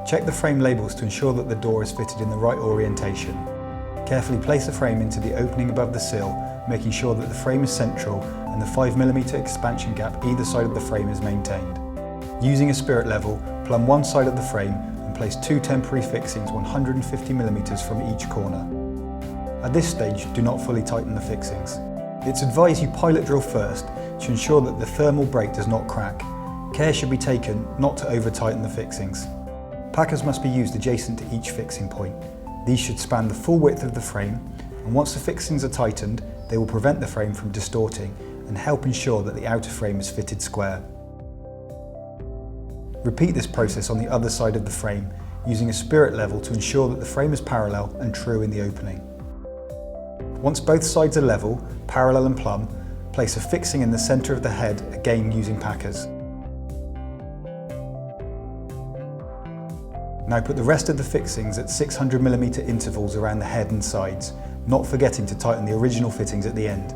Check the frame labels to ensure that the door is fitted in the right orientation. Carefully place the frame into the opening above the sill, making sure that the frame is central and the 5mm expansion gap either side of the frame is maintained. Using a spirit level, plumb one side of the frame and place two temporary fixings 150mm from each corner. At this stage, do not fully tighten the fixings. It's advised you pilot drill first to ensure that the thermal break does not crack. Care should be taken not to over-tighten the fixings. Packers must be used adjacent to each fixing point. These should span the full width of the frame, and once the fixings are tightened, they will prevent the frame from distorting and help ensure that the outer frame is fitted square. Repeat this process on the other side of the frame, using a spirit level to ensure that the frame is parallel and true in the opening. Once both sides are level, parallel and plumb, place a fixing in the centre of the head, again using packers. Now put the rest of the fixings at 600mm intervals around the head and sides, not forgetting to tighten the original fittings at the end.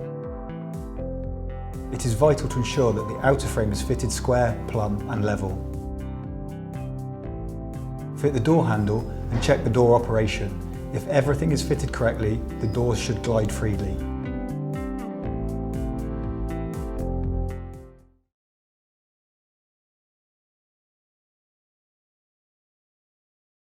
It is vital to ensure that the outer frame is fitted square, plumb and level. Fit the door handle and check the door operation. If everything is fitted correctly, the doors should glide freely.